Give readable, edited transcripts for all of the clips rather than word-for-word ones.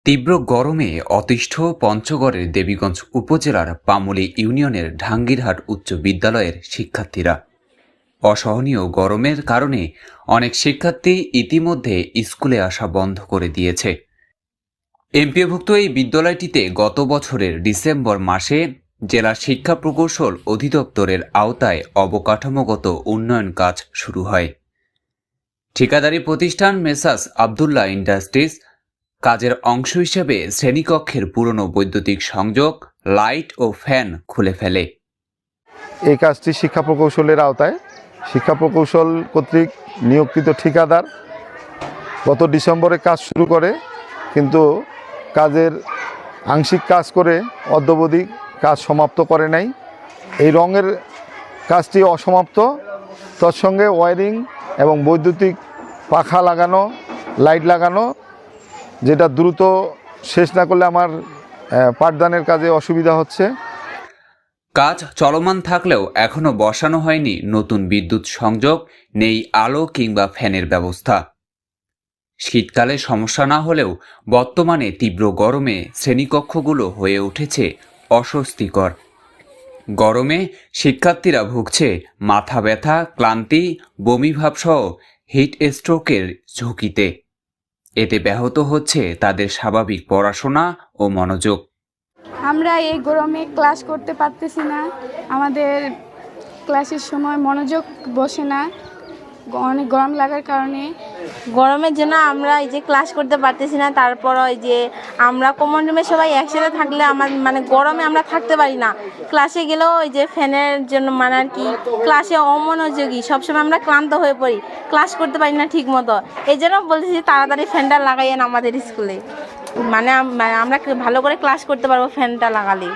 তীব্র গরমে অতিষ্ঠ পঞ্চগড়ের দেবীগঞ্জ উপজেলার পামুলী ইউনিয়নের ঢাঙ্গিরহাট উচ্চ বিদ্যালয়ের শিক্ষার্থীরা। অসহনীয় গরমের কারণে অনেক শিক্ষার্থী ইতিমধ্যে স্কুলে আসা বন্ধ করে দিয়েছে। এমপিওভুক্ত এই বিদ্যালয়টিতে গত বছরের ডিসেম্বর মাসে জেলা শিক্ষা প্রকৌশল অধিদপ্তরের আওতায় অবকাঠামোগত উন্নয়ন কাজ শুরু হয়। ঠিকাদারি প্রতিষ্ঠান মেসার্স আবদুল্লাহ ইন্ডাস্ট্রিজ কাজের অংশ হিসেবে শ্রেণীকক্ষের পুরনো বৈদ্যুতিক সংযোগ, লাইট ও ফ্যান খুলে ফেলে। এই কাজটি শিক্ষা প্রকৌশলের আওতায় শিক্ষা প্রকৌশল কর্তৃক নিয়োগকৃত ঠিকাদার গত ডিসেম্বরে কাজ শুরু করে, কিন্তু কাজের আংশিক কাজ করে অদ্যাবধি কাজ সমাপ্ত করে নাই। এই রঙের কাজটি অসমাপ্ত, তৎসঙ্গে ওয়্যারিং এবং বৈদ্যুতিক পাখা লাগানো, লাইট লাগানো, যেটা দ্রুত শেষ না করলে আমার পাঠদানের কাজে অসুবিধা হচ্ছে। কাজ চলমান থাকলেও এখনো বসানো হয়নি নতুন বিদ্যুৎ সংযোগ, নেই আলো কিংবা ফ্যানের ব্যবস্থা। শীতকালে সমস্যা না হলেও বর্তমানে তীব্র গরমে শ্রেণীকক্ষগুলো হয়ে উঠেছে অস্বস্তিকর। গরমে শিক্ষার্থীরা ভুগছে মাথা ব্যথা, ক্লান্তি, বমিভাবসহ হিট স্ট্রোকের ঝুঁকিতে। এতে ব্যাহত হচ্ছে তাদের স্বাভাবিক পড়াশোনা ও মনোযোগ। আমরা এই গরমে ক্লাস করতে পারতেছি না, আমাদের ক্লাসের সময় মনোযোগ বসে না, অনেক গরম লাগার কারণে। গরমের জন্য আমরা এই যে ক্লাস করতে পারতেছি না। তারপর ওই যে আমরা কমন রুমে সবাই একসাথে থাকলে আমার গরমে আমরা থাকতে পারি না। ক্লাসে গেলেও ওই যে ফ্যানের জন্য আর কি ক্লাসে অমনোযোগী, সবসময় আমরা ক্লান্ত হয়ে পড়ি, ক্লাস করতে পারি না ঠিক মতো। এই জন্য বলতেছি তাড়াতাড়ি ফ্যানটা লাগাইয়েন আমাদের স্কুলে, আমরা ভালো করে ক্লাস করতে পারবো ফ্যানটা লাগালে।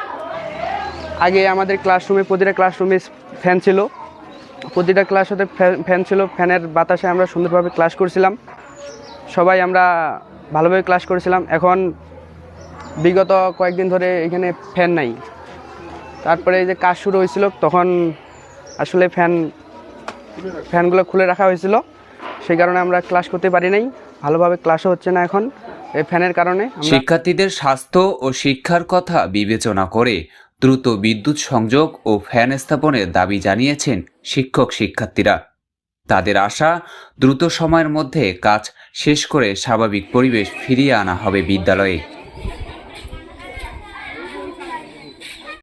আগে আমাদের ক্লাসরুমে প্রতিটা ক্লাসরুমে ফ্যান ছিল, প্রতিটা ক্লাস হতে ফ্যান ছিল। ফ্যানের বাতাসে আমরা সুন্দরভাবে ক্লাস করছিলাম, সবাই আমরা ভালোভাবে ক্লাস করেছিলাম। এখন বিগত কয়েকদিন ধরে এখানে ফ্যান নাই। তারপরে এই যে কাজ শুরু হয়েছিল তখন আসলে ফ্যানগুলো খুলে রাখা হয়েছিল, সেই কারণে আমরা ক্লাস করতে পারি নাই, ভালোভাবে ক্লাসও হচ্ছে না এখন এই ফ্যানের কারণে। শিক্ষার্থীদের স্বাস্থ্য ও শিক্ষার কথা বিবেচনা করে দ্রুত বিদ্যুৎ সংযোগ ও ফ্যান স্থাপনের দাবি জানিয়েছেন শিক্ষার্থীরা। তাদের আশা, দ্রুত সময়ের মধ্যে কাজ শেষ করে স্বাভাবিক পরিবেশ ফিরিয়ে আনা হবে বিদ্যালয়ে।